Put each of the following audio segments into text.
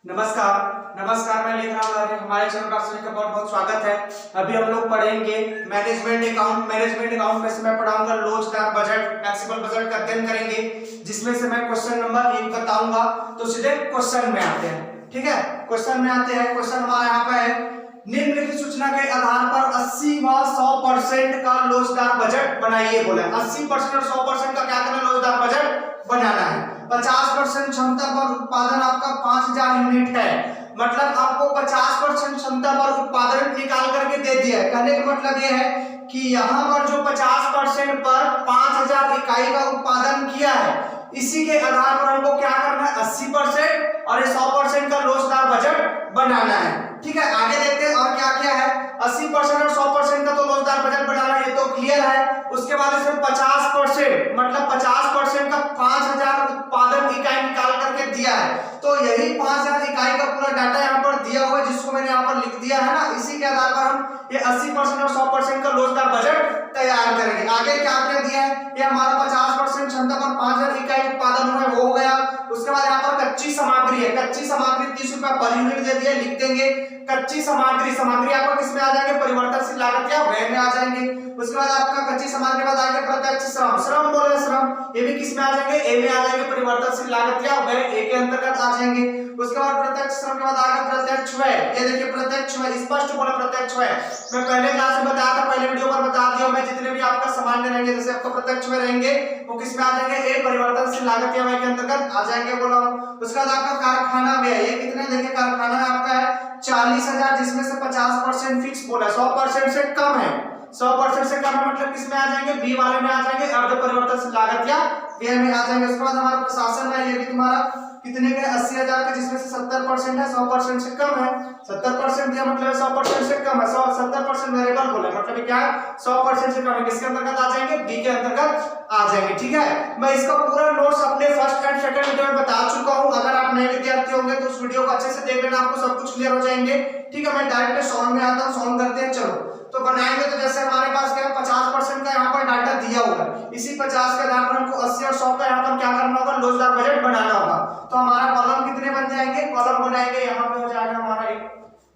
नमस्कार मैं लिख रहा हूँ हमारे चैनल पर सभी का बहुत बहुत स्वागत है। अभी हम लोग पढ़ेंगे मैनेजमेंट अकाउंट में से मैं पढ़ाऊंगा लोचदार बजट, टैक्सेबल बजट का अध्ययन करेंगे, जिसमें से मैं क्वेश्चन नंबर 1 बताऊंगा। तो सीधे क्वेश्चन में आते हैं, ठीक है। क्वेश्चन में आते हैं। क्वेश्चन हमारा यहाँ पे है, निम्नलिखित सूचना के आधार पर 80 व 100% का लोचदार बजट बनाइए। बोला 80% और 100% का क्या करना, लोचदार बजट बनाना है। 50% क्षमता पर उत्पादन आपका 5000 यूनिट है, मतलब आपको 50% क्षमता पर उत्पादन निकाल करके दे दिया है। कहने का मतलब यह है कि यहाँ पर जो 50% पर 5000 इकाई का उत्पादन किया है, इसी के आधार पर हमको क्या करना है, 80% और 100% का लोचदार बजट बनाना है। ठीक है, आगे देखते हैं और क्या क्या है। 80% और 100% का तो लोचदार बजट बनाना, ये तो क्लियर है। उसके बाद इसमें 50% मतलब 50% का 5000 उत्पादन इकाई निकाल करके दिया है, तो यही 5000 इकाई का पूरा डाटा यहाँ पर दिया हुआ है, जिसको मैंने यहाँ पर लिख दिया है ना। इसी के आधार पर हम ये 80% और 100% का लोचदार बजट तैयार करेंगे। आगे क्या क्या दिया है, ये हमारा 50% क्षमता पर 5000 इकाई उत्पादन हुआ है, वो हो गया। उसके बाद यहाँ पर कच्ची सामग्री है, कच्ची सामग्री 30 रुपया पर यूनिट दे दिया, लिख देंगे। कच्ची सामग्री आपको किस में आ जाएंगे, परिवर्तनशील लागत या व्यय में आ जाएंगे। उसके बाद आपका कच्ची सामग्री बाद आएंगे प्रत्यक्ष श्रम बोले श्रम, ये भी किस में आ जाएंगे, ए में आ जाएंगे, परिवर्तनशील लागत या व्यय ए के अंतर्गत आ जाएंगे। उसके बाद प्रत्यक्ष श्रम के बाद आएगा प्रत्यक्ष व्यय, ये देखिए प्रत्यक्ष व्यय, स्पष्ट बोला प्रत्यक्ष व्यय। मैं पहले क्लास में बताया था, पहले वीडियो पर बता दिया मैं, जितने भी आपका सामान्य रहेंगे, जैसे आपका प्रत्यक्ष व्यय रहेंगे, वो किस में आ जाएंगे, ए परिवर्तनशील लागत या व्यय के अंतर्गत आ जाएंगे बोला। उसके बाद आपका कारखाना व्यय, ये कितने देखिए कारखाना आपका है 40000, जिसमें से 50% फिक्स बोला, 100% से कम है, 100% से कम है, मतलब किस में आ जाएंगे, बी वाले में आ जाएंगे, अर्ध परिवर्तनशील लागत या व्यय में आ जाएंगे। उसके बाद हमारा प्रशासन है, ये भी तुम्हारा कितने का 80000 का, जिसमें से 70% है, 100% से कम है। 70% दिया मतलब 100% से कम है, 70% वेरिएबल बोला, मतलब क्या है 100% से कम है, किसके अंतर्गत आ जाएंगे, बी के अंतर्गत आ जाएंगे। ठीक है, मैं इसका पूरा नोट्स अपने फर्स्ट एंड सेकंड वीडियो में बता चुका हूं। अगर आप नए विद्यार्थी होंगे तो उस वीडियो को अच्छे से देख लेना, आपको सब कुछ क्लियर हो जाएंगे। ठीक है, मैं डायरेक्ट सॉल्व में आता हूं, सॉल्व करते हैं। चलो तो बनाएंगे। तो जैसे हमारे पास क्या है, 50% का यहाँ पर डाटा दिया होगा, इसी 50 के आधार पर हमको 80 और 100 का यहाँ पर क्या करना होगा, लोचदार बजट बनाना होगा। तो हमारा कॉलम कितने बन जाएंगे, कॉलम बनाएंगे, यहाँ पे हो जाएगा हमारा एक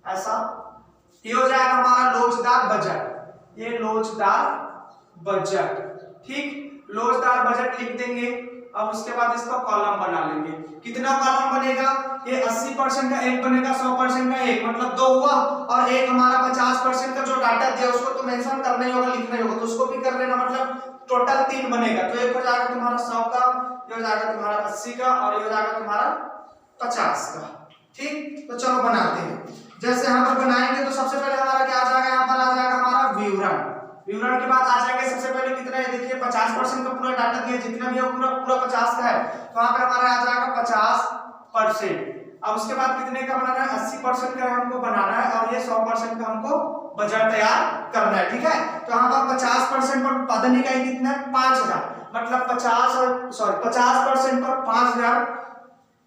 ऐसा, ये हो जाएगा हमारा लोचदार बजट, ये लोचदार बजट। ठीक, लोचदार बजट लिख देंगे। अब उसके बाद इसका कॉलम बना लेंगे। कितना कॉलम बनेगा, ये 80% का एक बनेगा, 100% का एक, मतलब 2 हुआ, और एक हमारा 50% का जो डाटा दिया उसको तो मेंशन करना ही होगा, लिखना ही होगा, तो उसको भी कर लेना, मतलब टोटल 3 बनेगा। तो एक हो जाएगा तुम्हारा 100 का, ये हो जाएगा तुम्हारा 80 का, और ये हो जाएगा तुम्हारा 50 का। ठीक, तो चलो बनाते हैं। जैसे यहाँ पर बनाएंगे तो सबसे पहले हमारा क्या आ जाएगा, यहाँ पर आ जाएगा हमारा विवरण। विवरण के बाद आ जाएंगे सबसे पहले कितना है, देखिए 50% का पूरा डाटा दिया, जितना भी है पूरा 50 का है, तो वहां पे हमारा आ जाएगा 50%। अब उसके बाद कितने का बनाना है, 80% का हमको बनाना है, और ये 100% का हमको बजट तैयार करना है। ठीक है, तो यहाँ पर 50% पर उत्पादन इकाई कितना है, 5000, मतलब 50% पर 5000,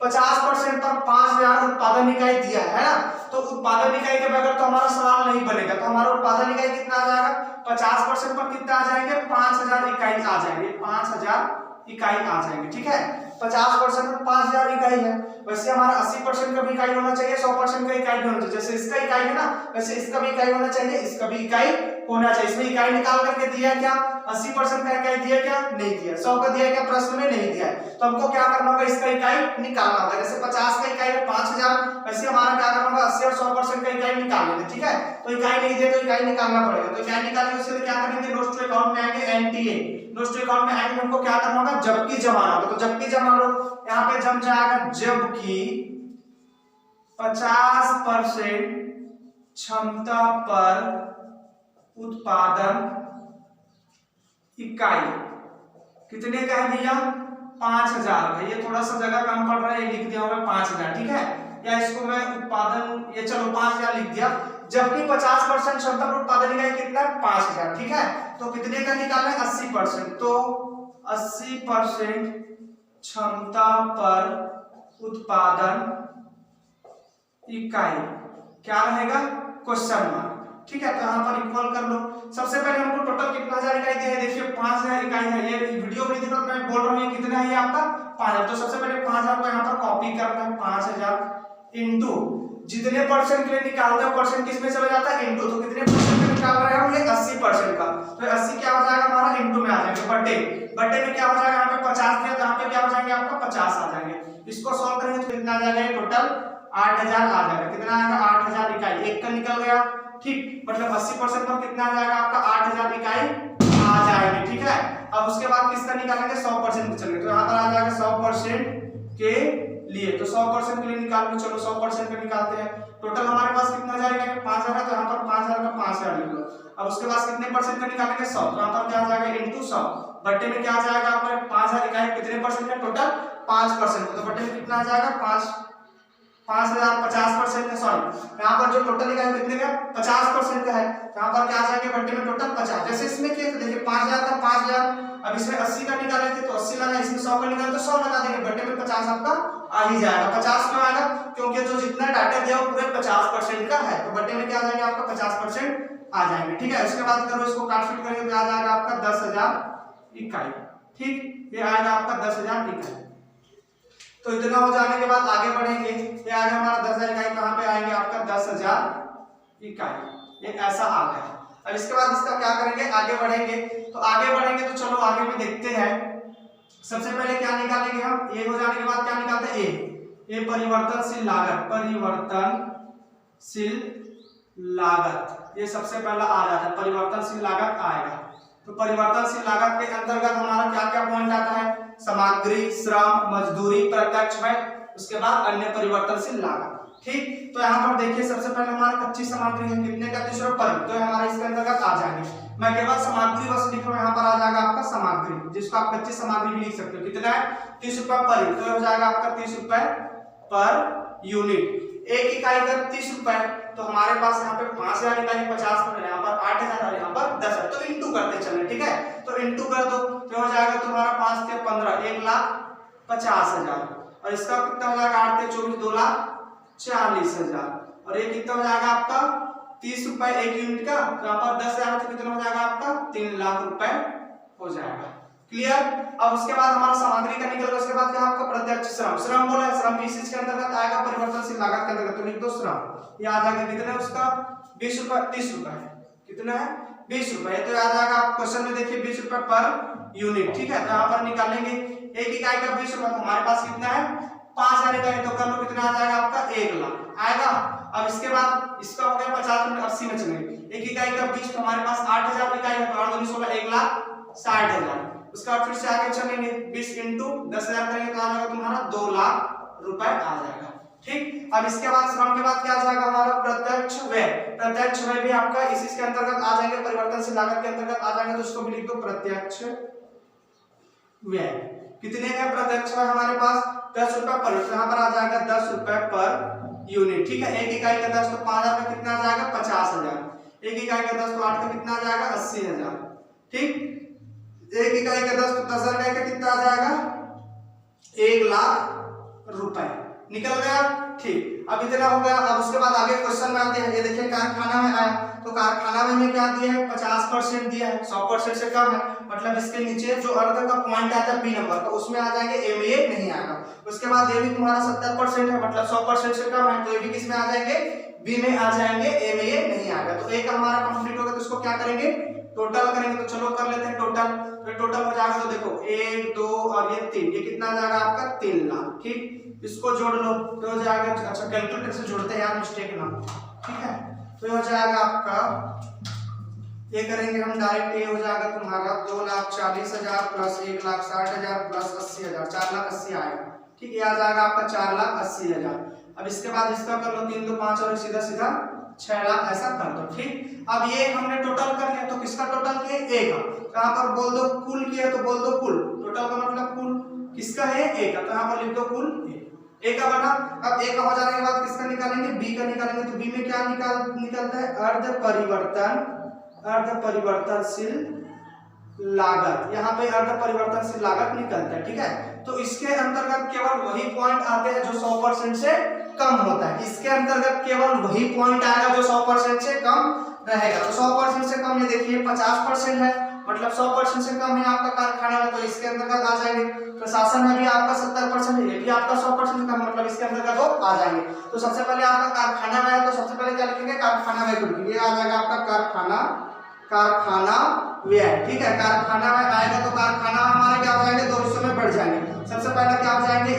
50% पर 5000 उत्पादन इकाई दिया है ना। तो उत्पादन इकाई के बगैर तो हमारा सवाल नहीं बनेगा, तो हमारा उत्पादन इकाई कितना आ जाएगा, 50% पर कितना आ जाएंगे, 5000 इकाई आ जाएंगे, 5000 इकाई आ जाएंगे। ठीक है, 50% पर 5000 इकाई है, वैसे हमारा 80% का भी इकाई होना चाहिए, 100% का इकाई भी होना चाहिए। जैसे इसका इकाई है ना, वैसे इसका भी इकाई होना चाहिए, इसका भी इकाई होना चाहिए। इसमें इकाई निकाल करके दिया क्या, 80% का इकाई दिया क्या, नहीं दिया। 100 का दिया क्या, प्रश्न में नहीं दिया है, तो हमको क्या करना होगा, इसका इकाई निकालना होगा। जैसे 50 का इकाई है 5000, वैसे हमारा क्या करना होगा, 80 और 100% का इकाई निकाल लेंगे। ठीक है, तो इकाई नहीं दिया तो इकाई निकालना पड़ेगा, तो इकाई निकालेंगे, उसके लिए क्या करेंगे, नोट्स टू अकाउंट में आएंगे, एनटीए नोट्स टू अकाउंट में आएंगे, हमको क्या करना होगा, जबकि जमाना होगा। तो जबकि जमा लो, यहाँ पे जम जाएगा, जबकि 50% क्षमता पर उत्पादन इकाई कितने का है भैया, 5000 है। ये थोड़ा सा जगह कम पड़ रहा है, ये लिख दिया होगा 5000। ठीक है, या इसको मैं उत्पादन, ये चलो 5000 लिख दिया, जबकि 50% क्षमता पर उत्पादन इकाई कितना है, 5000। ठीक है, तो कितने का निकालना है, 80%, तो 80% क्षमता पर उत्पादन इकाई क्या रहेगा, क्वेश्चन मार्क। ठीक है, तो यहाँ पर इक्वल कर लो। सबसे पहले हमको टोटल कितना हजार इकाई दिया है, देखिए 5000 इकाई है। ये वीडियो में देखो मैं बोल रहा हूँ, ये कितना है, ये आपका 5000। तो सबसे पहले 5000 को यहाँ पर कॉपी करना है, 5000 इंटू जितने परसेंट के लिए निकालते हैं परसेंट किस में चला जाता है इंटू, तो कितने परसेंट का निकाल रहे हैं हम ये 80% का, तो 80 क्या हो जाएगा हमारा इंटू में आ जाएगा बटे, बटे में क्या हो जाएगा यहाँ पे 50 दिया तो यहाँ पे क्या हो जाएंगे आपका 50 आ जाएंगे। इसको सॉल्व करेंगे तो कितना आ जाएगा टोटल 8000 आ जाएगा, कितना आएगा 8000 इकाई, एक का निकल गया ठीक, मतलब 80% पर कितना आ जाएगा आपका 8000 इकाई आ जाएंगे ठीक है। अब उसके बाद किसका निकालेंगे 100% के चलेंगे, तो यहाँ पर आ जाएगा 100% के लिए, तो 100% के लिए निकाल लो, चलो 100% का निकालते हैं। टोटल हमारे पास कितना जाएगा 5000 है, तो यहाँ पर 5000 का 5000 लिख लो। अब उसके बाद कितने परसेंट का निकालेंगे 100, तो यहाँ पर क्या आ जाएगा इंटू 100, बट्टे में क्या आ जाएगा आपका 5000 इकाई कितने परसेंट का टोटल 5%, तो बट्टे में कितना आ जाएगा 5000 50% का, सॉरी यहाँ पर जो टोटल इकाई कितने का 50% का है, यहाँ पर क्या आ जाएगा बट्टे में टोटल 50, जैसे इसमें किया तो देखिए 5000 का 5000, अब इसमें 80 का निकाले थे तो 80 लगा, इसमें 100 का निकाले तो 100 लगा देंगे, बट्टे में 50 आपका आ ही जाएगा। 50 क्यों आएगा, क्योंकि जो जितना डाटा दिया वो पूरे 50% का है, तो बट्टे में क्या आ जाएगा आपका 50% आ जाएंगे ठीक है। उसके बाद करो इसको काट फिट करेंगे तो आ जाएगा आपका 10000 इकाई ठीक, ये आएगा आपका 10000 इकाई। तो इतना हो जाने के बाद आगे बढ़ेंगे, ये आएगा हमारा 10000 इकाई, कहाँ पे आएंगे आपका 10000 इकाई, ये ऐसा आ गया। अब इसके बाद इसका क्या करेंगे आगे बढ़ेंगे, तो आगे बढ़ेंगे तो चलो आगे में देखते हैं। सबसे पहले क्या निकालेंगे हम, ए हो जाने के बाद क्या निकालते हैं ए परिवर्तनशील लागत, परिवर्तनशील लागत ये सबसे पहला आ जाता है, परिवर्तनशील लागत आएगा। तो परिवर्तनशील लागत के अंतर्गत हमारा क्या क्या पॉइंट आता है, सामग्री, श्रम, मजदूरी, प्रत्यक्ष व्यय, उसके बाद अन्य परिवर्तनशील लागत ठीक। तो यहाँ पर देखिए सबसे पहले हमारा कच्ची सामग्री है, कितने का 30 रुपये पर, तो हमारा इसके अंतर्गत आ जाएंगे। मैं केवल सामग्री बस लिख रहा हूँ, यहाँ पर आ जाएगा आपका सामग्री, जिसको आप कच्ची सामग्री भी लिख सकते हो, कितना है 30 रुपये पर, तो हो जाएगा आपका 30 रुपये पर यूनिट। एक इकाई का 30 रुपए, तो हमारे पास यहाँ पे 5000 इकाई 50 पर, यहाँ पर 8000 और यहाँ पर 10,000, तो इंटू करते चले ठीक है। तो इंटू कर दो तो हो जाएगा तुम्हारा 5 से 15 1,50,000, और इसका कितना हो जाएगा 8 से 24 2,40,000, और ये कितना हो जाएगा आपका 30 रुपए एक यूनिट का, तो यहाँ पर 10,000 तो कितना हो जाएगा आपका 3 लाख रुपए हो जाएगा क्लियर। अब उसके बाद हमारा सामग्री का निकल गया, उसके बाद क्या आपका प्रत्यक्ष श्रम, श्रम बोला है, श्रम किस चीज के अंतर्गत आएगा परिवर्तनशील लागत के अंतर्गत, तो लिख दो श्रम, ये आ जाएगा कितना है उसका 20 रुपए 30 रुपए है, कितना है 20 रुपए, तो आ जाएगा आप क्वेश्चन में देखिए 20 रुपए पर यूनिट ठीक है। तो यहाँ पर निकालेंगे एक इकाई का 20 रुपए, हमारे पास कितना है 5000 इकाई, तो कर लो कितना आ जाएगा आपका 1 लाख आएगा। अब इसके बाद इसका हो गया 50 में 80 में चलेंगे, एक इकाई का 20, तो हमारे पास 8000 इकाई है, तो 8 दूनी 16 1,60,000, उसके बाद फिर से आगे चलेंगे 20 इंटू 10,000 करेंगे तो आ जाएगा तुम्हारा 2 लाख रुपए आ जाएगा ठीक। अब इसके बाद श्रम के बाद क्या आ जाएगा हमारा प्रत्यक्ष व्यय, प्रत्यक्ष व्यय भी आपका इसी के अंतर्गत आ जाएंगे, परिवर्तनशील लागत के अंतर्गत आ जाएंगे, तो उसको भी लिख दो प्रत्यक्ष व्यय। कितने का प्रत्यक्ष व्यय हमारे पास 10 रुपए पर, तो यहाँ पर आ जाएगा 10 रुपए पर यूनिट ठीक है। एक इकाई का 10 तो 5000 का कितना आ जाएगा 50,000, एक इकाई का 10 तो 8 का कितना आ जाएगा 80,000 ठीक। एक इकाई का 10 तो 10,000 इकाई का कितना आ जाएगा 1 लाख रुपए निकल गया ठीक। अब इतना हो गया। अब उसके बाद आगे क्वेश्चन में आते हैं, ये देखिए कारखाना में आया, तो कारखाना में क्या दिया है 50% दिया है, 100% से कम है, मतलब इसके नीचे जो अर्ध का पॉइंट आता है बी नंबर का उसमें आ जाएंगे, ए में ये नहीं आएगा। उसके बाद ये भी तुम्हारा 70% है, मतलब 100% से कम है, तो ये भी किस में आ जाएंगे बी में आ जाएंगे, ए में ये नहीं आएगा। तो एक हमारा कंप्लीट हो गया, तो इसको क्या करेंगे टोटल करेंगे, तो चलो कर लेते हैं टोटल। तो टोटल हो जाएगा, तो देखो 1 2 और ये 3, ये कितना आ जाएगा आपका 3 लाख ठीक। इसको जोड़ लो तो हो जाएगा, अच्छा कैलकुलेटर से जोड़ते हैं यार मिस्टेक ना ठीक है। तो हो जाएगा आपका, ये करेंगे हम डायरेक्ट, ये हो जाएगा तुम्हारा 2,40,000 प्लस 1,60,000 प्लस 80,000, 4,80,000 आएगा ठीक। ये आ जाएगा आपका 4,80,000। अब इसके बाद इसका कर लो 3 2 5 और सीधा सीधा 6 लाख ऐसा कर दो ठीक। अब ये हमने टोटल कर लिया, तो किसका टोटल किया ए का, तो यहाँ पर बोल दो कुल किया, तो बोल दो कुल, टोटल का मतलब कुल किसका है ए का, तो यहाँ पर लिख दो कुल ए का बना। अब ए का हो जाने के बाद किसका निकालेंगे बी का निकालेंगे, तो बी में क्या निकलता है अर्ध परिवर्तनशील लागत, यहाँ पे अर्ध परिवर्तनशील लागत निकलता है ठीक है। तो इसके अंतर्गत केवल वही पॉइंट आते हैं जो 100% से कम होता है, इसके अंतर्गत केवल वही पॉइंट आएगा जो 100% से कम रहेगा। तो 100% से कम ये देखिए 50% है, मतलब 100% से कम है आपका कारखाना में, तो इसके अंतर्गत आ जाएंगे। प्रशासन में भी आपका 70% है, ये भी आपका 100% से कम, मतलब इसके अंतर्गत वो आ जाएंगे। तो सबसे पहले आपका कारखाना में है, तो सबसे पहले क्या लिखेंगे, कारखाना व्यय कुल, ये आ जाएगा आपका कारखाना व्यय। ठीक है, कारखाना में आएगा तो कारखाना हमारे क्या हो जाएंगे, दो हिस्सों में बढ़ जाएंगे। सबसे पहले क्या हो जाएंगे,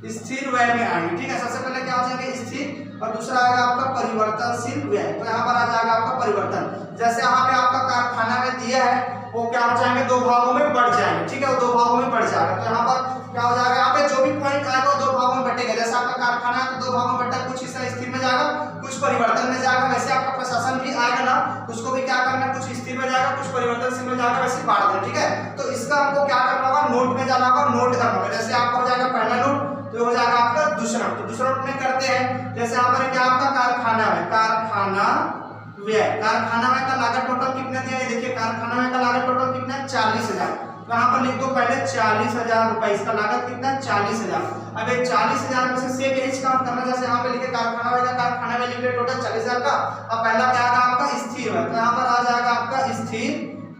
स्थिर व्यय में आएंगे। ठीक है, सबसे पहले क्या हो जाएंगे, स्थिर, और दूसरा आएगा आपका परिवर्तनशील व्यय। तो यहाँ पर आ जाएगा आपका परिवर्तन। जैसे यहाँ पे आपका कारखाना में दिया है वो क्या हो जाएंगे, दो भागों में बढ़ जाएंगे। ठीक है, वो दो भागों में बढ़ जाएगा। तो यहाँ पर क्या हो जाएगा, यहाँ पे जो भी पॉइंट आएगा वो दो भागों में बटेगा। जैसे आपका कारखाना है तो दो भागों में बटा, कुछ हिस्सा स्थिर में जाएगा, कुछ परिवर्तन में जाएगा। वैसे आपका प्रशासन भी आएगा ना, उसको भी क्या करना है, कुछ स्थिर में जाएगा, कुछ परिवर्तनशील में जाएगा, वैसे बांट देना। ठीक है, तो इसका हमको क्या करना होगा, नोट में जाना होगा, नोट करना होगा। जैसे आपका हो जाएगा पहला नोट, तो हो जाएगा आपका दूसरा। तो दूसरा नोट में करते हैं, जैसे यहाँ पर क्या आपका कारखाना है, कारखाना व्यय का लागत टोटल कितना दिया है, देखिए कारखाना व्यय का लागत टोटल कितना है, 40,000। तो यहाँ पर लिख दो पहले 40,000 रुपए, इसका लागत कितना है, 40,000। अब ये 40,000 में से सेक एच काउंट करना, जैसे यहाँ पे लिखे कारखाना व्यय लिख रहे टोटल 40,000 का। अब पहला क्या आएगा आपका स्थिर व्यय, तो यहाँ पर आ जाएगा आपका स्थिर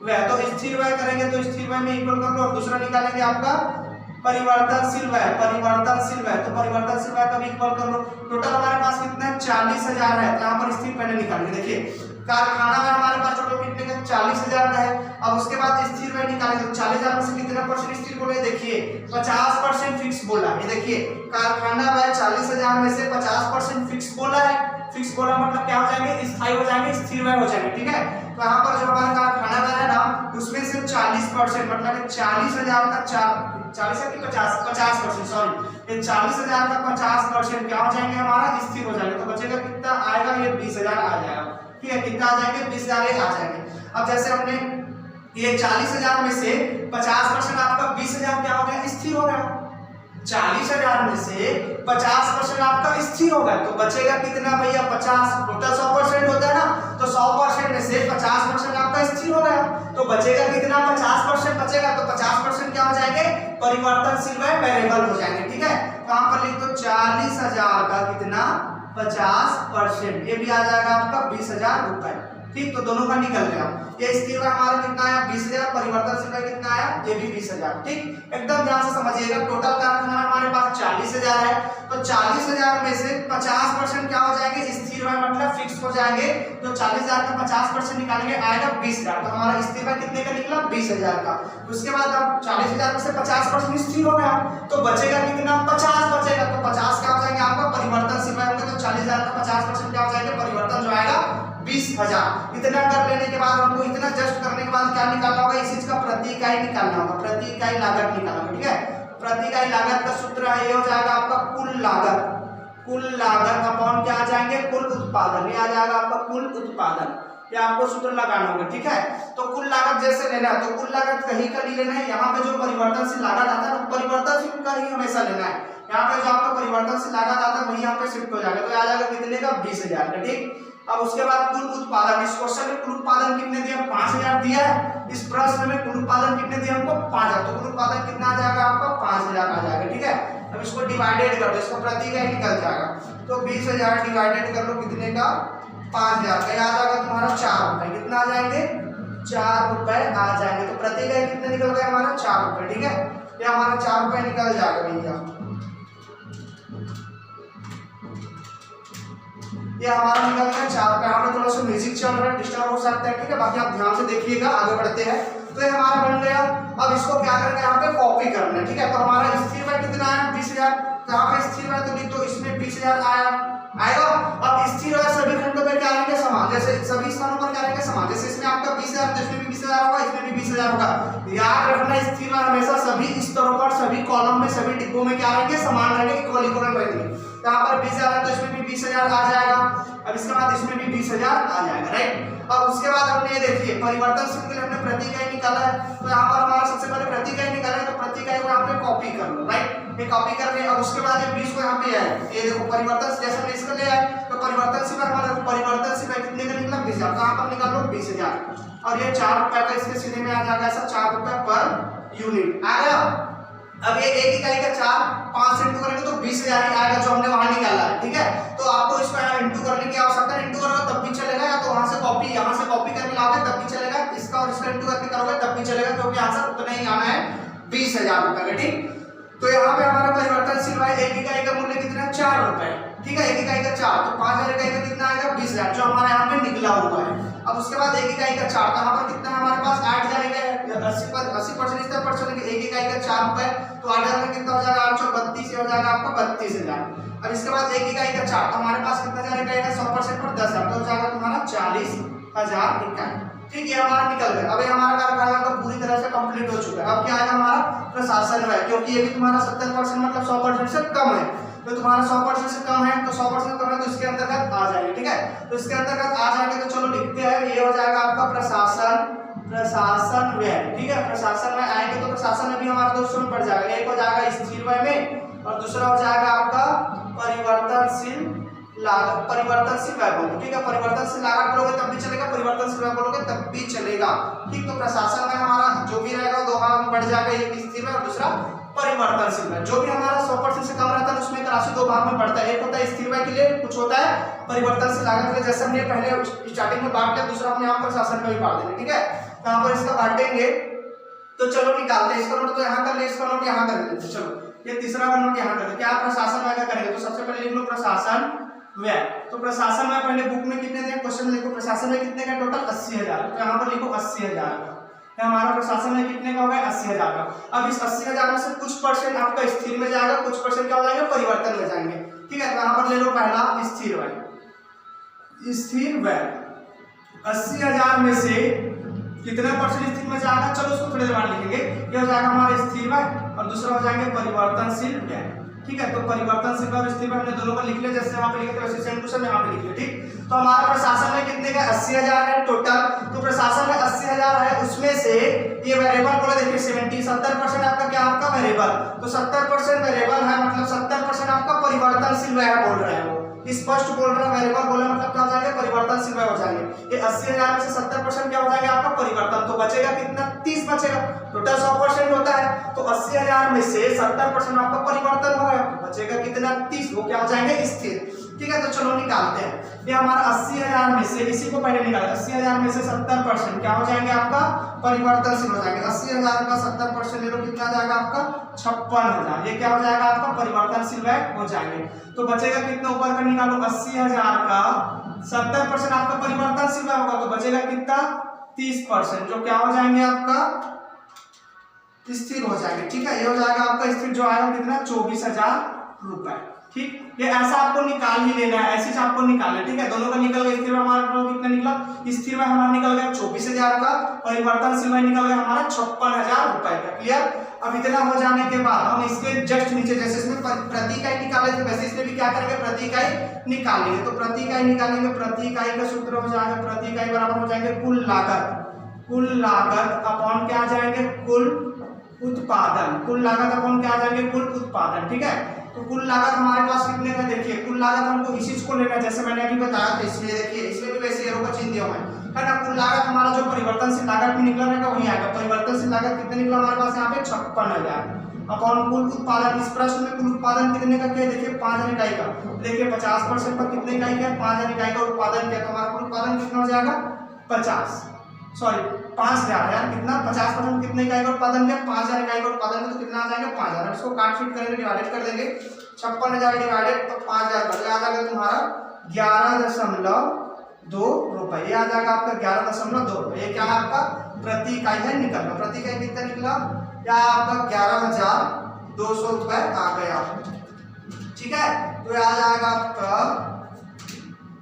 व्यय। तो स्थिर व्यय करेंगे तो स्थिर व्यय में इक्वल कर लो, और दूसरा निकालेंगे आपका परिवर्तनशील व्यय। तो परिवर्तनशील व्यय का भी इक्वल कर लो। टोटल हमारे पास कितना है, 40,000 है। तो यहाँ पर स्थिर पहले निकालेंगे। देखिए कारखाना में हमारे पास टोटल कितने का, 40,000 का है। अब उसके बाद स्थिर व्यय निकालेंगे, तो 40,000 में से कितना परसेंट स्थिर बोले, देखिए 50% फिक्स बोला है। देखिए कारखाना व्यय 40,000 में से 50% फिक्स बोला है। फिक्स बोला मतलब क्या हो जाएंगे, स्थायी हो जाएंगे, स्थिर व्यय हो जाएंगे। ठीक है, तो यहाँ पर जो हमारा कारखाना व्यय है ना, उसमें से 40% मतलब 40,000 का 50%, सॉरी, ये 40,000 का 50% क्या हो जाएंगे, हमारा स्थिर हो जाएंगे। तो बचेगा कितना आएगा, ये 20,000 आ जाएगा। ठीक है, कितना आ जाएंगे, 20,000 आ जाएंगे। अब जैसे हमने ये 40,000 में से 50% आपका 20,000 क्या हो गया, स्थिर हो गया। 40,000 में से 50% आपका स्थिर होगा, तो बचेगा कितना भैया, 50। टोटल 100% होता है ना, तो 100% में से 50% आपका स्थिर हो गया, तो बचेगा कितना, 50% बचेगा। तो 50% क्या हो जाएंगे, परिवर्तनशील व्यय, वेरिएबल हो जाएंगे। ठीक है, तो यहाँ पर लिख दो 40,000 का कितना, 50%, ये भी आ जाएगा आपका 20,000 रुपए। ठीक, तो दोनों का निकल गया। ये स्थिर व्यय हमारा कितना आया, 20,000, परिवर्तनशील व्यय कितना आया, ये भी 20,000। ठीक, एकदम ध्यान से समझिएगा। टोटल कारखाना हमारे पास 40,000 है, तो 40,000 में से 50% क्या हो जाएंगे, स्थिर व्यय मतलब फिक्स हो जाएंगे। तो 40,000 का 50% निकालेंगे, आएगा 20,000। तो हमारा स्थिर व्यय कितने का निकला, 20,000 का। उसके बाद अब 40,000 में से 50% स्थिर हो गया, तो बचेगा कितना, 50 बचेगा। तो 50 क्या हो जाएंगे आपका परिवर्तनशील व्यय होंगे, तो 40,000 का 50% क्या हो जाएगा, परिवर्तन जो आएगा 20,000। इतना कर लेने के बाद हमको इतना जस्ट करने के बाद क्या निकालना होगा, इस चीज का प्रति इकाई निकालना होगा, प्रति इकाई लागत निकालना होगा। ठीक है, प्रति इकाई लागत का सूत्र है, ये हो जाएगा आपका कुल लागत अपॉन क्या आ जाएंगे, कुल उत्पादन। ये आ जाएगा आपका कुल उत्पादन, ये आपको सूत्र लगाना होगा। ठीक है, तो कुल लागत जैसे लेना है, तो कुल लागत कहीं का नहीं लेना है। यहाँ पे जो परिवर्तनशील लागत आता है, परिवर्तनशील का ही हमेशा लेना है। यहाँ पे जो आपका परिवर्तनशील लागत आता है वही यहाँ पे शिफ्ट हो जाएगा, तो आ जाएगा कितने का, 20,000 का। ठीक, अब उसके बाद कुल उत्पादन, इस क्वेश्चन में कुल उत्पादन कितने दिया, 5,000 दिया है। इस प्रश्न में कुल उत्पादन कितने दिया हमको, 5,000। तो कुल उत्पादन कितना आ जाएगा आपका, 5,000 आ जाएगा। ठीक है, अब इसको डिवाइडेड कर दो, इसको प्रति इकाई निकल जाएगा। तो 20,000 डिवाइडेड कर लो कितने का, 5,000 का। आ जाएगा तुम्हारा 4 रुपए। कितना आ जाएंगे, 4 रुपए आ जाएंगे। तो प्रति इकाई कितने निकल गए हमारा, 4 रुपए। ठीक है, ये हमारा 4 रुपए निकल जाएगा भैया। ये हमारा निकल गया 4 रुपए। यहाँ पे थोड़ा सा म्यूजिक चल रहा है, डिस्टर्ब हो सकता है। ठीक है, बाकी आप ध्यान से देखिएगा, आगे बढ़ते हैं। तो ये हमारा बन गया। अब इसको क्या करना है, यहाँ पे कॉपी करना है। ठीक है, तो हमारा स्थिर व्यय कितना है, 20,000। तो यहाँ पे स्थिर व्यय तो लिख दो, इसमें 20,000 आएगा। अब स्थिर व्यय सभी खंडों में क्या रहेंगे, समान। जैसे सभी स्थानों पर क्या रहेंगे, समान। जैसे इसमें आपका 20,000, तो इसमें भी 20,000 होगा, इसमें भी 20,000 होगा। याद रखना, स्थिर व्यय हमेशा सभी स्तरों पर, सभी कॉलम में, सभी डिब्बों में क्या रहेंगे, समान रहेंगे, इक्वल रहेंगे। यहाँ पर 20,000 है, तो इसमें भी 20,000 आ जाएगा। अब इसके बाद इसमें भी 20,000 आ जाएगा, राइट। अब उसके बाद हमने ये देखिए परिवर्तनशील के लिए हमने प्रति इकाई निकाला है, तो यहाँ पर हमारा सबसे पहले प्रति इकाई निकाला है, तो प्रति इकाई को यहाँ पे कॉपी कर लो, राइट। ये कॉपी कर लिया। अब उसके बाद ये 20 को यहाँ पे आए, ये देखो परिवर्तन जैसे हमने इसको ले आए, तो परिवर्तनशील हमारा परिवर्तनशील कितने का निकला, 20,000। तो यहाँ पर निकाल लो 20,000, और ये 4 रुपए का इसके सीधे में आ जाएगा, ऐसा 4 रुपए पर यूनिट आ गया। अब ये एक इकाई का 4, 5 से इंटू करेंगे तो 20,000 ही आएगा, जो हमने वहां निकाला है। ठीक है, तो आपको इसको यहाँ इंटू करने की आवश्यकता है, इंटू करोगे तब भी चलेगा, या तो वहां से कॉपी, यहाँ से कॉपी करके लाओगे तब भी चलेगा। इसका चलेगा क्योंकि आंसर उतना ही आना है 20,000 रुपए का। ठीक, तो यहाँ पे हमारा परिवर्तनशील भाई एक इकाई का मूल्य कितना है 4 रुपए। ठीक है, एक इकाई का 4 तो 5,000 इकाई का कितना आएगा 20,000 जो हमारा यहाँ पे निकला हुआ है। अब उसके बाद एक इकाई का 4 तो यहाँ पर कितना है हमारे पास 8,000 इकाई 80% इस तरफ परसेंट एक इकाई का 4 रुपए तो 8,000 में कितना हो जाएगा 832 हो जाएगा आपका 32,000। अब इसके बाद एक इकाई का 4 तो हमारे पास कितना हजार इकाई है 100% पर 10,000 तो हो जाएगा तुम्हारा 40,000 इकाई। ठीक, ये हमारा निकल गया। अब ये हमारा कारखाना तो पूरी तरह से कंप्लीट हो चुका है। अब क्या आएगा हमारा प्रशासन है क्योंकि ये भी तुम्हारा 70% मतलब 100% से कम है तो तुम्हारा 100% से कम है तो 100% कम है तो इसके अंतर्गत आ जाएंगे। ठीक है, तो इसके अंतर्गत आ जाएंगे तो चलो लिखते हैं ये हो जाएगा आपका प्रशासन व्यय। ठीक है, प्रशासन में आएंगे तो प्रशासन में भी हमारा दोस्तों में पड़ जाएगा। एक हो जाएगा स्थिर व्यय में और दूसरा हो जाएगा आपका परिवर्तनशील लागत, परिवर्तनशील व्यय बोलो। ठीक है, परिवर्तनशील लागत बोलोगे तब भी चलेगा, परिवर्तनशील व्यय बोलोगे तब भी चलेगा। ठीक, तो प्रशासन में हमारा जो भी रहेगा दो भाग में बढ़ जाएगा, एक स्थिर व्यय और दूसरा परिवर्तनशील व्यय। जो भी हमारा 100% से कम रहता है उसमें राशि दो भाग में बढ़ता है, एक होता है स्थिर व्यय के लिए, कुछ होता है परिवर्तनशील लागत के लिए। जैसे हमने पहले स्टार्टिंग में बांट लिया, दूसरा हम यहाँ पर प्रशासन में भी बांट देंगे। ठीक है, तो यहाँ पर इसका बांटेंगे तो चलो निकालते हैं। इसका नोट तो यहाँ कर ले, इसका नोट यहाँ कर लेते। चलो ये तीसरा का नोट यहाँ कर दे। क्या प्रशासन व्यय का करेंगे तो सबसे पहले लिख लो प्रशासन व्यय। तो प्रशासन में पहले बुक में कितने थे क्वेश्चन में लिखो प्रशासन में कितने का टोटल 80,000 तो यहाँ पर लिखो 80,000 का। हमारा प्रशासन में कितने का होगा 80,000 का। अब इस 80,000 में से कुछ परसेंट आपका स्थिर में जाएगा, कुछ परसेंट क्या हो जाएगा परिवर्तन में जाएंगे। ठीक है, तो यहाँ पर ले लो पहला स्थिर व्यय। स्थिर व्यय 80,000 में से कितना परसेंट स्थिर में जाएगा, चलो उसको थोड़ी देर बाद लिखेंगे। ये हो जाएगा हमारा स्थिर व्यय और दूसरा हो जाएंगे परिवर्तनशील व्यय। ठीक है, तो परिवर्तनशील व्यय और स्थिर व्यय हमने दोनों को लिख लिया, जैसे वहां पे लिखे थे वैसे सेम टू सेम यहाँ पे लिख लिया। ठीक, तो हमारा प्रशासन में कितने का 80,000 है टोटल। तो प्रशासन में 80,000 है, उसमें से ये वेरिएबल बोले देखिए 70% आपका क्या आपका वेरिएबल, तो 70% वेरिएबल है मतलब 70% आपका परिवर्तनशील व्यय बोल रहे हैं वो स्पष्ट बोल रहा है। वेरिएबल बोले मतलब क्या हो जाएगा परिवर्तनशील व्यय हो जाएंगे। ये 80,000 में से 70% क्या हो जाएगा आपका परिवर्तन, तो बचेगा कितना 30 बचेगा। टोटल 100% होता है तो 80,000 में से 70% आपका परिवर्तन होगा, बचेगा कितना 30, वो क्या हो जाएंगे स्थिर। ठीक है, तो चलो निकालते हैं। ये हमारा 80,000 में से इसी को पहले निकाला 80,000 में से 70% क्या हो जाएंगे आपका परिवर्तनशील हो जाएंगे। 80,000 का 70% ले लो कितना जाएगा आपका 56,000। ये क्या हो जाएगा आपका परिवर्तनशील व्यय हो जाएंगे। तो बचेगा कितना ऊपर का निकालो 80,000 का 70% आपका परिवर्तनशील व्यय होगा तो बचेगा कितना 30% जो क्या हो जाएंगे आपका स्थिर हो जाएंगे। ठीक है, ये हो जाएगा आपका स्थिर जो आएगा कितना 24,000 रुपए। ठीक, ये ऐसा आपको निकाल ही लेना है, ऐसे आपको निकालना है। ठीक है, दोनों का निकल गया। स्थिर हमारा कितना निकला, स्थिर में हमारा निकल गया 24,000 का, परिवर्तनशील में निकल गया हमारा 56,000 रुपए का। क्लियर। अब इतना हो जाने के बाद हम इसके जस्ट नीचे जैसे इसमें प्रति इकाई निकाले थे वैसे इसमें भी क्या करेंगे प्रति इकाई निकालेंगे। तो प्रति इकाई निकालेंगे, प्रति इकाई का सूत्र हो जाएगा प्रति इकाई बराबर हो जाएंगे कुल लागत अपॉन क्या आ जाएंगे कुल उत्पादन। कुल लागत अपॉन क्या आ जाएंगे कुल उत्पादन। ठीक है, तो कुल लागत हमारे पास कितने का देखिए कुल लागत हमको इसी को लेना जैसे मैंने अभी बताया था, इसलिए देखिए इसमें भी वैसे एरो का चिन्ह दिया हुआ है ना। कुल लागत हमारा जो परिवर्तनशील लागत में निकला रहेगा वही आएगा। परिवर्तनशील लागत कितने निकला हमारे पास यहाँ पे 56,000 अपॉन कुल उत्पादन। इस प्रश्न में कुल उत्पादन कितने का क्या देखिए 5,000 इकाई का। देखिए 50% पर कितने इकाई का 5,000 इकाई का उत्पादन किया तो हमारा कुल उत्पादन कितना हो जाएगा 5,000 यार कितना 50% कितने इकाई का उत्पादन किया 5,000 इकाई का उत्पादन तो कितना आ जाएगा 5,000। इसको काट पीट करेंगे डिवाइडेड कर देंगे 56,000 डिवाइडेड तो 5,000 बदले आ जाएगा तुम्हारा 11.2 रुपए। ये आ जाएगा आपका 11.2 रुपए। ये क्या है आपका प्रति इकाई है निकलना। प्रति इकाई कितना निकला क्या आपका 11,200 रुपए आ गया। ठीक है, तो ये आ जाएगा आपका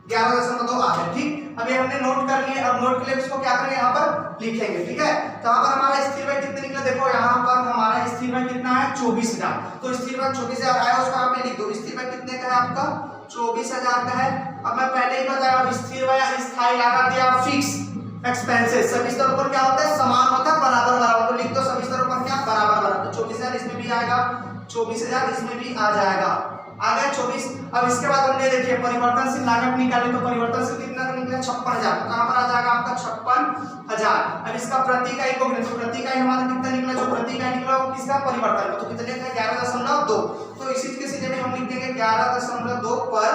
11.2 आ गया। ठीक, अभी हमने नोट कर लिए। अब नोट के लिए इसको क्या करेंगे यहाँ पर लिखेंगे। ठीक है, तो यहाँ पर हमारा स्थिर व्यय कितने निकला देखो यहाँ पर हमारा स्थिर व्यय कितना है 24,000। तो स्थिर व्यय 24,000 आया उसको आप लिख दो। स्थिर व्यय कितने का है आपका 24,000 का है। अब मैं पहले ही बताया स्थिर व्यय स्थायी लागत या फिक्स एक्सपेंसेस सभी स्तरों पर क्या होता है समान होता है बराबर बराबर। तो लिख दो सभी स्तरों पर क्या बराबर बराबर। तो 24,000 इसमें भी आएगा 24,000 इसमें भी आ जाएगा आ गया 24। अब इसके बाद हमने देखिए परिवर्तनशील लागत निकाले तो परिवर्तनशील कितना निकला 56,000। कहां पर आ जाएगा आपका 56,000। अब इसका प्रति इकाई को तो प्रति इकाई हमारा कितना निकला जो प्रति इकाई निकला वो किसका परिवर्तन का तो कितने का 11.2। तो इसी के सीधे में हम लिख देंगे 11.2 पर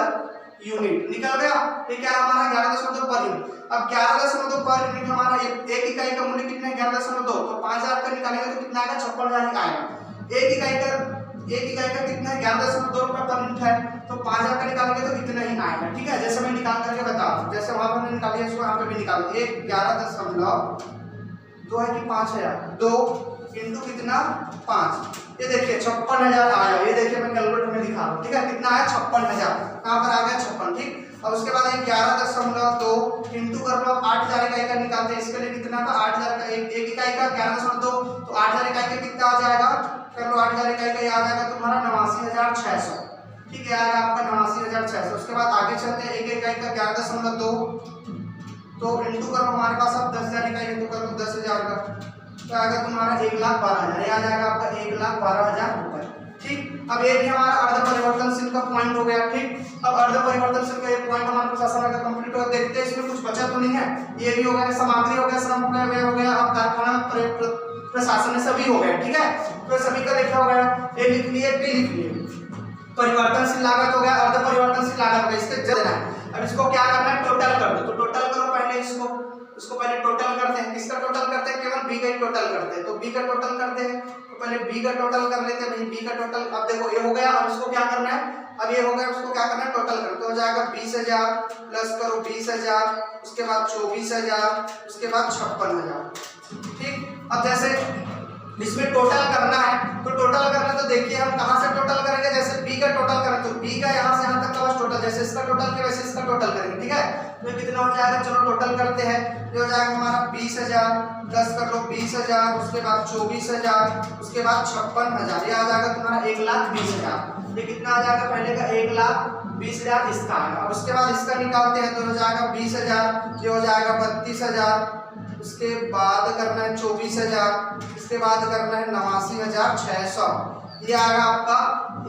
यूनिट निकल गया। ये क्या है हमारा 11.2 पर यूनिट। अब 11.2 पर यूनिट हमारा एक इकाई का मूल्य कितना है 11.2, तो 5000 का निकालेंगे तो कितना आएगा 56,000 का आएगा। एक इकाई का कितना है 11.2 रुपए पर यूनिट है, तो 5000 का निकालेंगे तो कितना ही आएगा। ठीक है, जैसे मैं निकाल करके बता दूं, जैसे वहां पर निकालिए इसको यहाँ पे भी निकाल दो। 11.2 है कि 5000, 2 इंटू कितना 5, ये देखिए 56,000 आया। ये देखिए मैं कैलकुलेटर में दिखा रहा हूँ। ठीक है, कितना आया 56,000, कहाँ पर आ गया 56। ठीक, अब उसके बाद ये 11.2 इंटू कर लो 8000 इकाई का निकालते हैं। इसके लिए कितना था 8000 का, एक इकाई का 11.2, तो 8000 इकाई का कितना आ जाएगा, कर लो 8000 इकाई का, ये आ जाएगा तुम्हारा 89,600। ठीक है, आएगा आपका 89,600। उसके बाद आगे चलते हैं, एक इकाई का 11.2, तो इंटू करो हमारे पास अब 10,000 इकाई इंटू कर लो 10,000 का, तो आएगा तुम्हारा 1,12,000, ये आ जाएगा आपका 1,12,000 रुपए। ठीक, अब ये भी हमारा अर्ध परिवर्तनशील का पॉइंट हो गया। ठीक, अब अर्ध परिवर्तनशील का ये पॉइंट हमारे पास आसान है, कंप्लीट हो। देखते हैं इसमें कुछ बचा तो नहीं है। ये भी हो गया, सामग्री हो गया, श्रम हो गया, व्यय हो गया, अब कारखाना प्रशासन में सभी हो गया। ठीक है, तो सभी का देखा हो गया, ए लिख लिए, बी लिख लिए। परिवर्तनशील लागत हो गया, अर्ध परिवर्तनशील लागत हो गया, इसके देना है। अब इसको क्या करना है, टोटल कर दो। तो टोटल करो पहले इसको पहले टोटल करते हैं। किसका टोटल करते हैं, केवल बी का ही टोटल करते हैं। तो बी का टोटल करते हैं, तो पहले बी का टोटल कर लेते हैं भाई। बी का टोटल, अब देखो ये हो गया, अब इसको क्या करना है, अब ये हो गया, उसको क्या करना है टोटल करो, तो हो जाएगा 20,000 प्लस करो 20,000, उसके बाद 24,000, उसके बाद 56,000। ठीक, अब जैसे इसमें टोटल करना है, तो टोटल करना तो देखिए हम कहां से टोटल करेंगे, जैसे बी का टोटल करें तो बी का यहां से यहां तक का बस टोटल, जैसे इसका टोटल किया वैसे इसका टोटल करेंगे। ठीक है, तो कितना हो जाएगा, चलो टोटल करते हैं। ये हो जाएगा हमारा 20,000 प्लस कर लो 20,000, उसके बाद 24,000, उसके बाद 56,000, ये आ जाएगा तुम्हारा 1,20,000। ये कितना आ जाएगा, पहले का 1,20,000 इसका आएगा। अब उसके बाद इसका निकालते हैं, तो हो जाएगा 20,000, ये हो जाएगा 32,000, उसके बाद करना है 24,000, इसके बाद करना है 89,600, ये आएगा आपका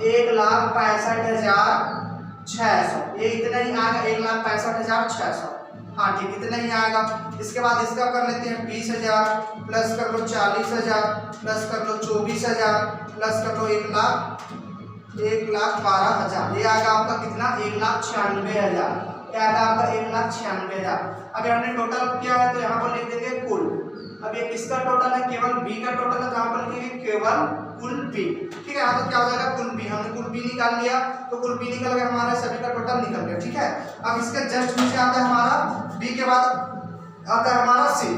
1,65,600। ये इतना ही आएगा 1,65,600। हाँ ठीक, इतना ही आएगा। इसके बाद इसका कर लेते हैं 20,000 प्लस कर लो 40,000 प्लस कर लो 24,000 प्लस कर लो 1,12,000, ये आएगा आपका कितना 1,96,000, ये आएगा आपका 1,96,000। अब हमने टोटल किया है तो यहाँ पर लिख देंगे कुल। अब ये किसका टोटल है, केवल बी का टोटल है, तो यहाँ पर लिखेंगे केवल कुल बी। ठीक है, यहाँ तो क्या हो जाएगा कुल बी, हमने कुल बी निकाल लिया, तो कुल बी निकल गया, हमारा सभी का टोटल निकल गया। ठीक है, अब इसके जस्ट नीचे आता है हमारा बी के बाद आता है हमारा सी।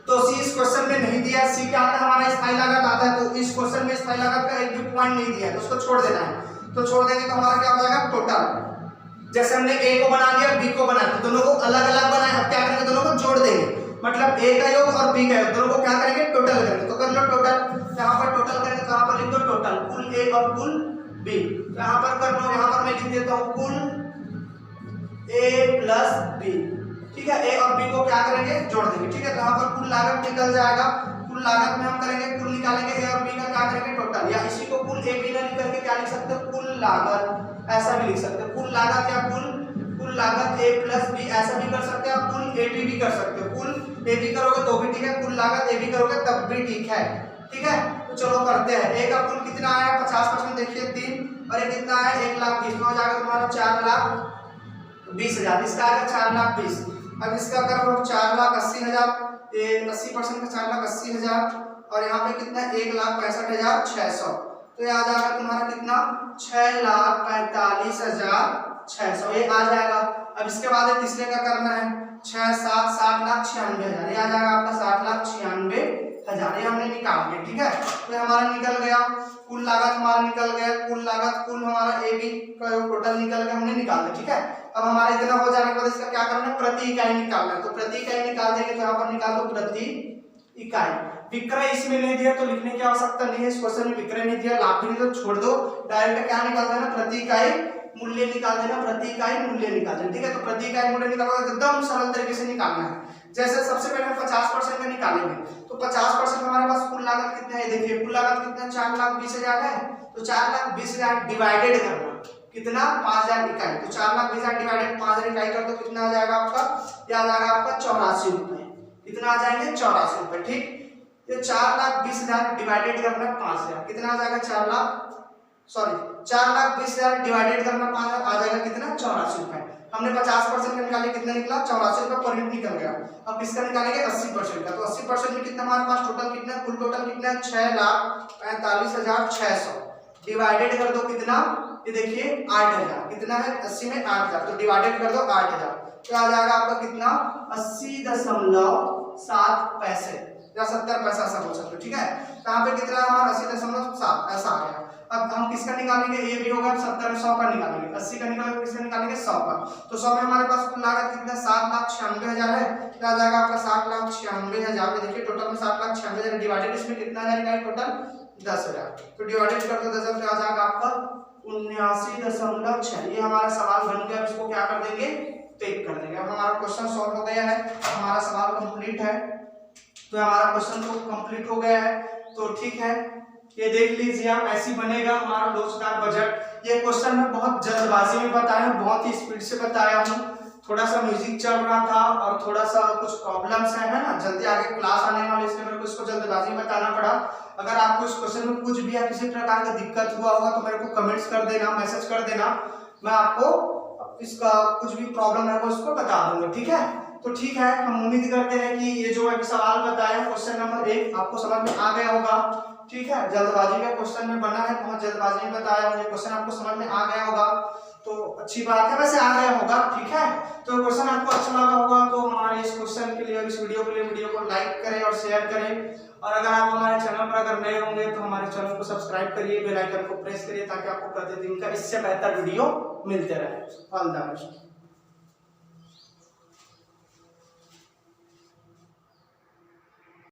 तो सी इस क्वेश्चन में नहीं दिया, सी क्या आता है हमारा स्थायी लागत आता है, तो इस क्वेश्चन में स्थायी लागत का एक भी पॉइंट नहीं दिया है, तो उसको छोड़ देना है। तो छोड़ देंगे तो हमारा क्या हो जाएगा टोटल, जैसे हमने ए को बना लिया बी को बना लिया, दोनों को अलग अलग बनाए, अब क्या करेंगे दोनों को जोड़ देंगे, मतलब ए का योग और बी का योग दोनों को क्या करेंगे टोटल करेंगे। तो कर लो टोटल, यहाँ पर टोटल करेंगे तो यहाँ पर लिख दो टोटल कुल ए और कुल बी, यहाँ पर कर लो, यहाँ पर मैं लिख देता हूँ कुल ए प्लस बी। ठीक है, ए और बी को क्या करेंगे जोड़ देंगे। ठीक है, तो यहाँ पर कुल लागत निकल जाएगा, कुल लागत में हम करेंगे कुल निकालेंगे ए और बी का क्या करेंगे टोटल, या इसी को कुल ए बी ना लिख करके क्या लिख सकते हो कुल लागत, ऐसा भी लिख सकते हो कुल लागत, या कुल लागत ए प्लस बी ऐसा भी कर सकते हैं, आप कुल ए बी भी कर सकते हो, कुल ए बी करोगे तो भी ठीक है, कुल लागत ए बी करोगे तब भी ठीक है। ठीक है, तो चलो करते हैं। ए का कुल कितना आया 50%, देखिए 3, और ये कितना आया 1,20,000, हो जाएगा तुम्हारा 4,20,000, इसका आएगा 4,20,000। अब इसका कर लो 4,80,000, ये 80% का 4,80,000, और यहाँ पे कितना 1,65,600, तो ये आ जाएगा तुम्हारा कितना 6,45,600, ये आ जाएगा। अब इसके बाद तीसरे का करना है 6, 7, 7,96,000, ये आ जाएगा आपका 7,96,000, ये हमने निकाल लिया। ठीक है, तो हमारा निकल गया कुल लागत, हमारा निकल गया कुल लागत, कुल हमारा ए बी का टोटल निकल गया, हमने निकाल दिया। ठीक है, अब हमारा इतना हो जाने के बाद इसका क्या करना है प्रति इकाई निकालना है, तो प्रति इकाई निकाल देंगे, तो यहाँ पर निकाल दो प्रति इकाई। विक्रय इसमें नहीं दिया तो लिखने की आवश्यकता नहीं है, इस क्वेश्चन में विक्रय नहीं दिया, लाभ भी नहीं, तो छोड़ दो, डायरेक्ट क्या निकाल देना प्रति इकाई मूल्य निकाल देना, प्रति इकाई मूल्य निकाल देना। ठीक है, तो प्रति इकाई मूल्य निकालना एकदम सरल तरीके से निकालना है। जैसे सबसे पहले हम 50% का निकालेंगे, तो 50% हमारे पास कुल लागत कितना है, देखिए कुल लागत कितना 4,20,000 है, तो 4,20,000 डिवाइडेड करना कितना 5,000 इकाई, तो 4,20,000 डिवाइडेड 5,000 इकाई कर दो, कितना आ जाएगा आपका, ये आ जाएगा आपका 84 रुपए, कितना आ जाएंगे 84 रुपए। ठीक, ये 4,20,000 डिवाइडेड करना 5,000, कितना आ जाएगा 4,20,000 डिवाइडेड करना 5,000, आ जाएगा कितना 84 हमने 50% का निकाले, कितना निकला 84 रुपए पर यूनिट निकल गया। अब किसका निकालेंगे 80% का, तो 80% में कितना हमारे पास टोटल कितना, कुल टोटल कितना 6,45,600 डिवाइडेड कर दो कितना, ये देखिए 8000 कितना है 80 में 8000, तो डिवाइडेड कर दो 8000, तो आ जाएगा आपका कितना 80.7 पैसे या 70 पैसा ऐसा बोल सकते हो, ठीक है। यहाँ पे कितना हमारा 80.7 ऐसा आ गया। अब हम किसका निकालेंगे, ये भी होगा 70 100 का निकालेंगे, 80 का निकालेंगे, किसका निकालेंगे 100 का, तो 100 में हमारे पास कुल लागत कितना 7,96,000 है, क्या आ जाएगा आपका 7,96,000 में देखिए टोटल में 7,96,000 डिवाइडेड इसमें कितना जाएगा टोटल 10,000, तो डिवाइडेड कर दो 10,000 आ जाएगा आपका 79.6। ये हमारा सवाल बन गया, इसको क्या कर देंगे टिक कर देंगे। अब हमारा क्वेश्चन सॉल्व हो गया है, हमारा सवाल कंप्लीट है, तो हमारा क्वेश्चन तो कंप्लीट हो गया है, तो ठीक है ये देख लीजिए आप, ऐसी बनेगा हमारा लोचदार बजट। ये क्वेश्चन मैं बहुत जल्दबाजी में बताया हूँ, बहुत ही स्पीड से बताया हूँ, थोड़ा सा म्यूजिक चल रहा था और थोड़ा सा कुछ प्रॉब्लम्स है ना, जल्दी आगे क्लास आने वाले, इसलिए मेरे को इसको जल्दबाजी में बताना पड़ा। अगर आपको इस क्वेश्चन में कुछ भी या किसी प्रकार का दिक्कत हुआ होगा तो मेरे को कमेंट्स कर देना, मैसेज कर देना, मैं आपको इसका कुछ भी प्रॉब्लम है वो उसको बता दूंगा, ठीक है। तो ठीक है, हम उम्मीद करते हैं कि ये जो अभी सवाल बताया क्वेश्चन नंबर 1 आपको समझ में आ गया होगा, ठीक है। जल्दबाजी का क्वेश्चन में बना है, बहुत जल्दबाजी में बताया हूँ, ये क्वेश्चन आपको समझ में आ गया होगा तो अच्छी बात है, वैसे आ गया होगा, ठीक है। तो क्वेश्चन आपको अच्छा लगा होगा तो हमारे इस क्वेश्चन के लिए, इस वीडियो के लिए वीडियो को लाइक करें और शेयर करें, और अगर आप हमारे चैनल पर अगर नए होंगे तो हमारे चैनल को सब्सक्राइब करिए, बेल आइकन को प्रेस करिए ताकि आपको प्रतिदिन का इससे बेहतर वीडियो मिलते रहे। All the best.